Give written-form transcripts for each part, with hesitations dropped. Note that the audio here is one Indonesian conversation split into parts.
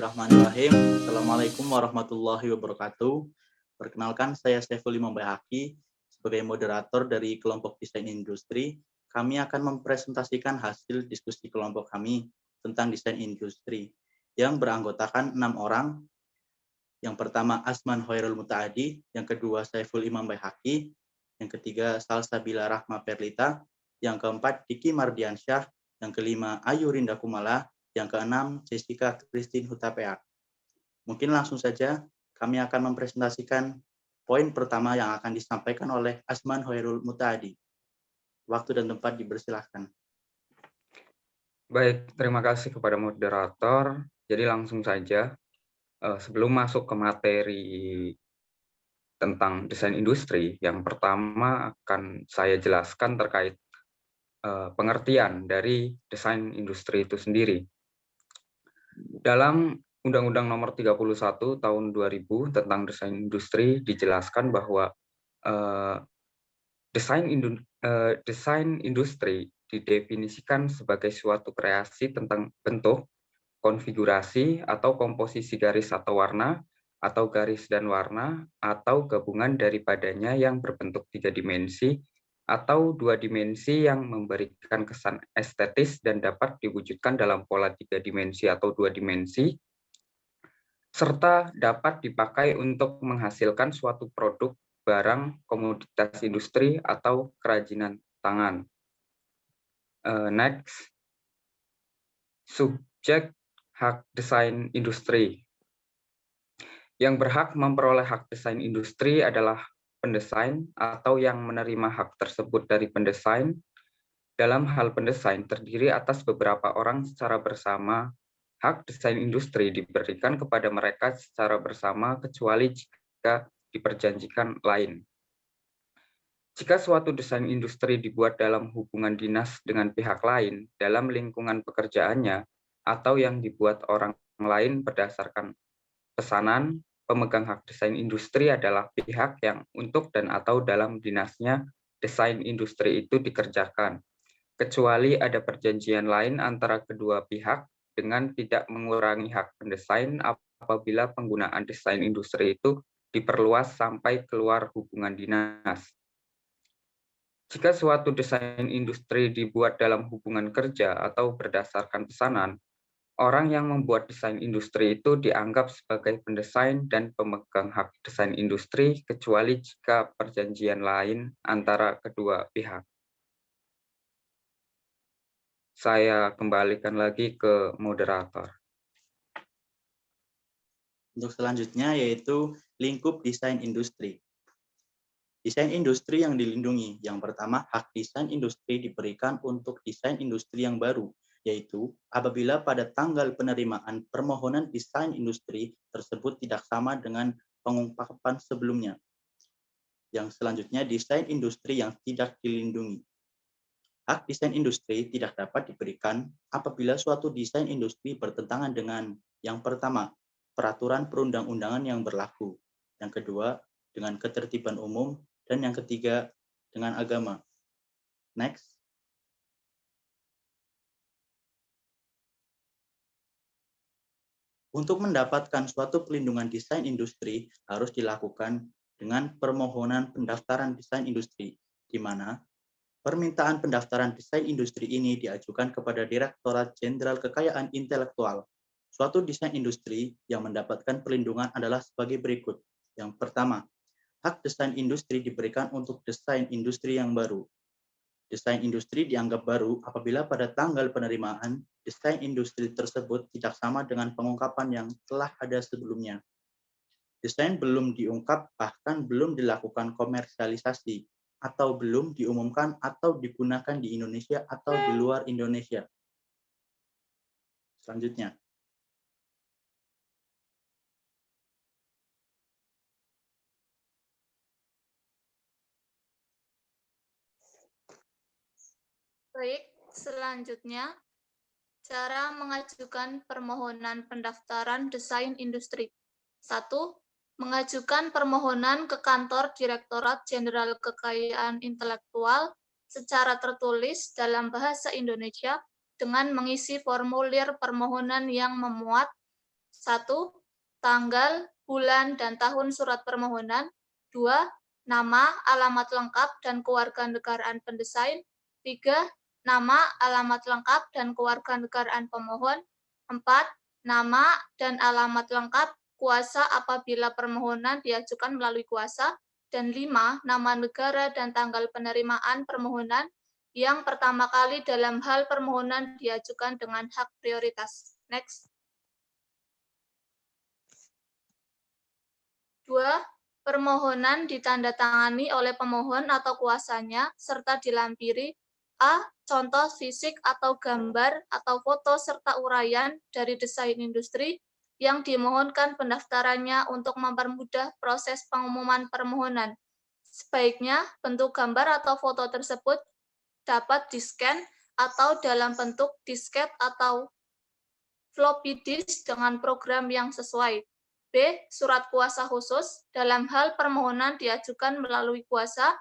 Bismillahirrahmanirrahim. Assalamualaikum warahmatullahi wabarakatuh. Perkenalkan, saya Saiful Imam Baihaqi. Sebagai moderator dari kelompok desain industri, kami akan mempresentasikan hasil diskusi kelompok kami tentang desain industri yang beranggotakan 6 orang. Yang pertama Asman Hoirul Mutaadi, yang kedua Saiful Imam Baihaqi, yang ketiga Salsabila Rahma Perlita, yang keempat Diki Mardiansyah, yang kelima Ayu Rinda Kumala, yang keenam Jessica Christine Hutapea. Mungkin langsung saja kami akan mempresentasikan poin pertama yang akan disampaikan oleh Asman Hoirul Mutaadi. Waktu dan tempat dipersilahkan. Baik, terima kasih kepada moderator. Jadi langsung saja, sebelum masuk ke materi tentang desain industri, yang pertama akan saya jelaskan terkait pengertian dari desain industri itu sendiri. Dalam Undang-Undang Nomor 31 Tahun 2000 tentang desain industri dijelaskan bahwa desain industri didefinisikan sebagai suatu kreasi tentang bentuk, konfigurasi atau komposisi garis atau warna, atau garis dan warna, atau gabungan daripadanya yang berbentuk 3 dimensi atau 2 dimensi yang memberikan kesan estetis dan dapat diwujudkan dalam pola 3 dimensi atau 2 dimensi, serta dapat dipakai untuk menghasilkan suatu produk, barang, komoditas industri, atau kerajinan tangan. Next, subjek hak desain industri. Yang berhak memperoleh hak desain industri adalah pendesain atau yang menerima hak tersebut dari pendesain. Dalam hal pendesain terdiri atas beberapa orang secara bersama. Hak desain industri diberikan kepada mereka secara bersama kecuali jika diperjanjikan lain. Jika suatu desain industri dibuat dalam hubungan dinas dengan pihak lain dalam lingkungan pekerjaannya atau yang dibuat orang lain berdasarkan pesanan, pemegang hak desain industri adalah pihak yang untuk dan atau dalam dinasnya desain industri itu dikerjakan, kecuali ada perjanjian lain antara kedua pihak dengan tidak mengurangi hak pendesain apabila penggunaan desain industri itu diperluas sampai keluar hubungan dinas. Jika suatu desain industri dibuat dalam hubungan kerja atau berdasarkan pesanan, orang yang membuat desain industri itu dianggap sebagai pendesain dan pemegang hak desain industri kecuali jika perjanjian lain antara kedua pihak. Saya kembalikan lagi ke moderator. Untuk selanjutnya yaitu lingkup desain industri. Desain industri yang dilindungi. Yang pertama, hak desain industri diberikan untuk desain industri yang baru, yaitu apabila pada tanggal penerimaan permohonan desain industri tersebut tidak sama dengan pengungkapan sebelumnya. Yang selanjutnya, desain industri yang tidak dilindungi. Hak desain industri tidak dapat diberikan apabila suatu desain industri bertentangan dengan yang pertama, peraturan perundang-undangan yang berlaku. Yang kedua, dengan ketertiban umum. Dan yang ketiga, dengan agama. Next. Untuk mendapatkan suatu pelindungan desain industri harus dilakukan dengan permohonan pendaftaran desain industri, di mana permintaan pendaftaran desain industri ini diajukan kepada Direktorat Jenderal Kekayaan Intelektual. Suatu desain industri yang mendapatkan perlindungan adalah sebagai berikut. Yang pertama, hak desain industri diberikan untuk desain industri yang baru. Desain industri dianggap baru apabila pada tanggal penerimaan desain industri tersebut tidak sama dengan pengungkapan yang telah ada sebelumnya. Desain belum diungkap bahkan belum dilakukan komersialisasi atau belum diumumkan atau digunakan di Indonesia atau di luar Indonesia. Selanjutnya. Baik, selanjutnya cara mengajukan permohonan pendaftaran desain industri. 1. Mengajukan permohonan ke kantor Direktorat Jenderal Kekayaan Intelektual secara tertulis dalam bahasa Indonesia dengan mengisi formulir permohonan yang memuat 1. Tanggal, bulan, dan tahun surat permohonan. 2. Nama, alamat lengkap, dan kewarganegaraan pendesain. 3. Nama, alamat lengkap, dan kewarganegaraan pemohon. 4. Nama dan alamat lengkap kuasa apabila permohonan diajukan melalui kuasa. Dan 5. Nama negara dan tanggal penerimaan permohonan yang pertama kali dalam hal permohonan diajukan dengan hak prioritas. Next. 2. Permohonan ditandatangani oleh pemohon atau kuasanya serta dilampiri A. Contoh fisik atau gambar atau foto serta uraian dari desain industri yang dimohonkan pendaftarannya untuk mempermudah proses pengumuman permohonan. Sebaiknya bentuk gambar atau foto tersebut dapat di-scan atau dalam bentuk disket atau floppy disk dengan program yang sesuai. B. Surat kuasa khusus dalam hal permohonan diajukan melalui kuasa.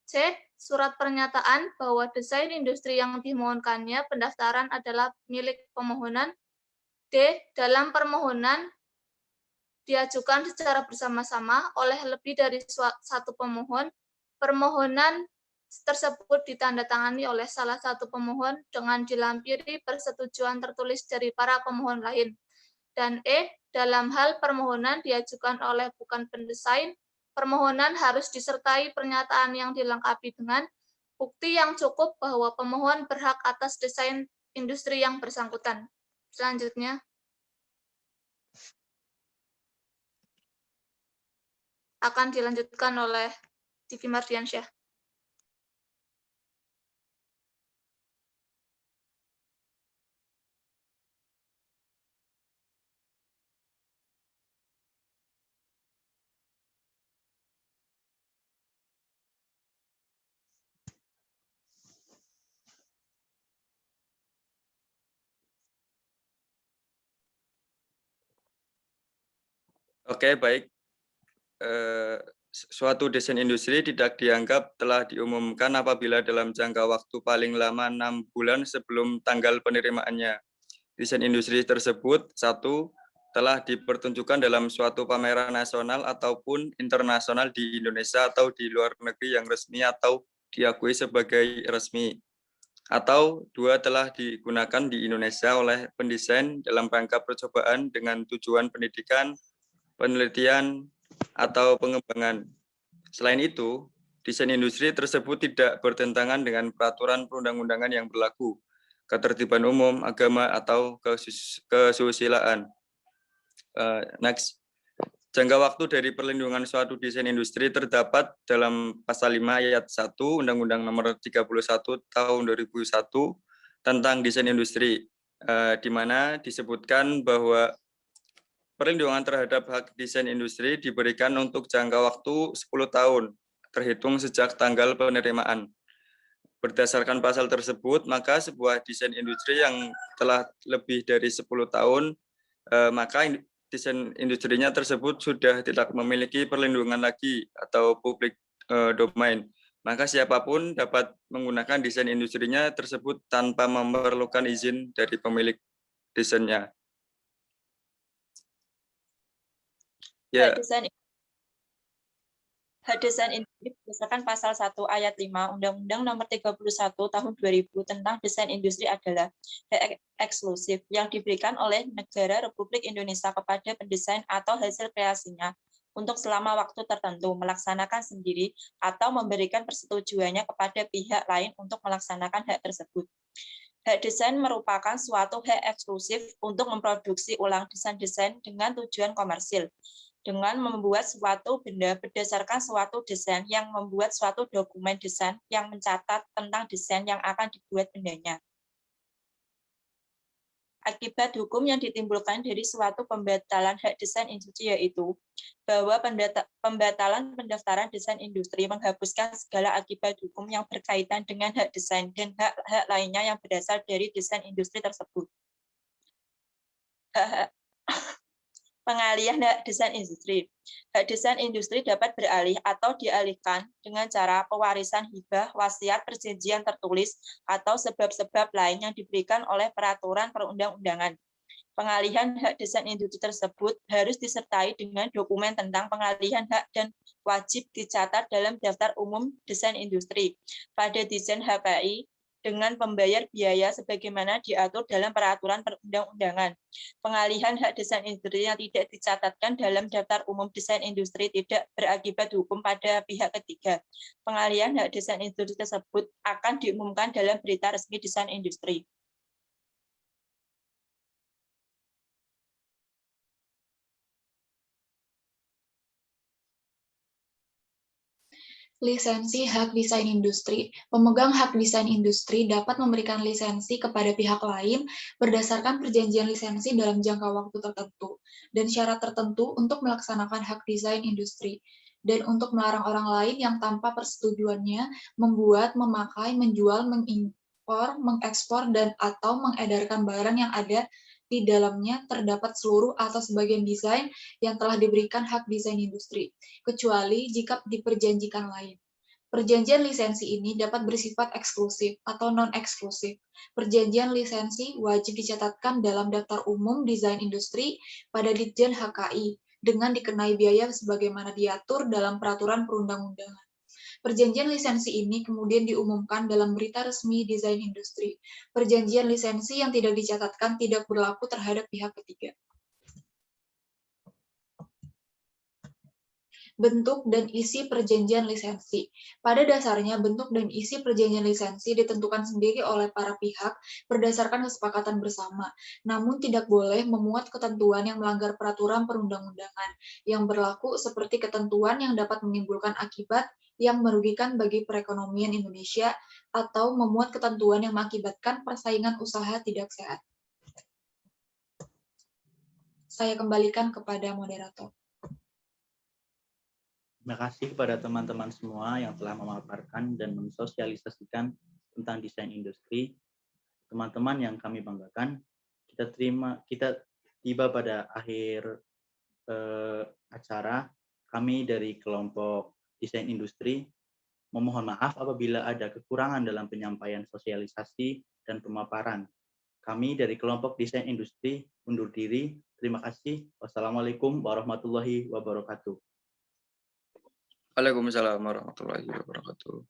C. Surat pernyataan bahwa desain industri yang dimohonkannya pendaftaran adalah milik pemohonan. D. Dalam permohonan diajukan secara bersama-sama oleh lebih dari satu pemohon, permohonan tersebut ditandatangani oleh salah satu pemohon dengan dilampiri persetujuan tertulis dari para pemohon lain. Dan E. Dalam hal permohonan diajukan oleh bukan pendesain, permohonan harus disertai pernyataan yang dilengkapi dengan bukti yang cukup bahwa pemohon berhak atas desain industri yang bersangkutan. Selanjutnya, akan dilanjutkan oleh Diki Mardiansyah. Oke, baik. Suatu desain industri tidak dianggap telah diumumkan apabila dalam jangka waktu paling lama 6 bulan sebelum tanggal penerimaannya. Desain industri tersebut, 1, telah dipertunjukkan dalam suatu pameran nasional ataupun internasional di Indonesia atau di luar negeri yang resmi atau diakui sebagai resmi. Atau 2, telah digunakan di Indonesia oleh pendesain dalam rangka percobaan dengan tujuan pendidikan, penelitian, atau pengembangan. Selain itu, desain industri tersebut tidak bertentangan dengan peraturan perundang-undangan yang berlaku, ketertiban umum, agama, atau kesusilaan. Next. Jangka waktu dari perlindungan suatu desain industri terdapat dalam Pasal 5 Ayat 1 Undang-Undang Nomor 31 Tahun 2001 tentang desain industri, di mana disebutkan bahwa perlindungan terhadap hak desain industri diberikan untuk jangka waktu 10 tahun, terhitung sejak tanggal penerimaan. Berdasarkan pasal tersebut, maka sebuah desain industri yang telah lebih dari 10 tahun, maka desain industrinya tersebut sudah tidak memiliki perlindungan lagi atau public domain. Maka siapapun dapat menggunakan desain industrinya tersebut tanpa memerlukan izin dari pemilik desainnya. Hak desain industri berdasarkan pasal 1 ayat 5 Undang-Undang Nomor 31 Tahun 2000 tentang desain industri adalah hak eksklusif yang diberikan oleh negara Republik Indonesia kepada pendesain atau hasil kreasinya untuk selama waktu tertentu melaksanakan sendiri atau memberikan persetujuannya kepada pihak lain untuk melaksanakan hak tersebut. Hak desain merupakan suatu hak eksklusif untuk memproduksi ulang desain-desain dengan tujuan komersil, dengan membuat suatu benda berdasarkan suatu desain yang membuat suatu dokumen desain yang mencatat tentang desain yang akan dibuat bendanya. Akibat hukum yang ditimbulkan dari suatu pembatalan hak desain industri yaitu bahwa pembatalan pendaftaran desain industri menghapuskan segala akibat hukum yang berkaitan dengan hak desain dan hak-hak lainnya yang berasal dari desain industri tersebut. Pengalihan hak desain industri. Hak desain industri dapat beralih atau dialihkan dengan cara pewarisan hibah, wasiat, perjanjian tertulis, atau sebab-sebab lain yang diberikan oleh peraturan perundang-undangan. Pengalihan hak desain industri tersebut harus disertai dengan dokumen tentang pengalihan hak dan wajib dicatat dalam daftar umum desain industri pada desain HKI dengan pembayar biaya sebagaimana diatur dalam peraturan perundang-undangan. Pengalihan hak desain industri yang tidak dicatatkan dalam daftar umum desain industri tidak berakibat hukum pada pihak ketiga. Pengalihan hak desain industri tersebut akan diumumkan dalam berita resmi desain industri. Lisensi hak desain industri. Pemegang hak desain industri dapat memberikan lisensi kepada pihak lain berdasarkan perjanjian lisensi dalam jangka waktu tertentu dan syarat tertentu untuk melaksanakan hak desain industri dan untuk melarang orang lain yang tanpa persetujuannya membuat, memakai, menjual, mengimpor, mengekspor dan atau mengedarkan barang yang ada di dalamnya terdapat seluruh atau sebagian desain yang telah diberikan hak desain industri, kecuali jika diperjanjikan lain. Perjanjian lisensi ini dapat bersifat eksklusif atau non-eksklusif. Perjanjian lisensi wajib dicatatkan dalam daftar umum desain industri pada Ditjen HKI dengan dikenai biaya sebagaimana diatur dalam peraturan perundang-undangan. Perjanjian lisensi ini kemudian diumumkan dalam berita resmi desain industri. Perjanjian lisensi yang tidak dicatatkan tidak berlaku terhadap pihak ketiga. Bentuk dan isi perjanjian lisensi. Pada dasarnya, bentuk dan isi perjanjian lisensi ditentukan sendiri oleh para pihak berdasarkan kesepakatan bersama, namun tidak boleh memuat ketentuan yang melanggar peraturan perundang-undangan yang berlaku seperti ketentuan yang dapat menimbulkan akibat yang merugikan bagi perekonomian Indonesia atau memuat ketentuan yang mengakibatkan persaingan usaha tidak sehat. Saya kembalikan kepada moderator. Terima kasih kepada teman-teman semua yang telah memaparkan dan mensosialisasikan tentang desain industri. Teman-teman yang kami banggakan, kita tiba pada akhir acara. Kami dari kelompok desain industri memohon maaf apabila ada kekurangan dalam penyampaian sosialisasi dan pemaparan. Kami dari kelompok desain industri undur diri. Terima kasih. Wassalamualaikum warahmatullahi wabarakatuh. Waalaikumsalam warahmatullahi wabarakatuh.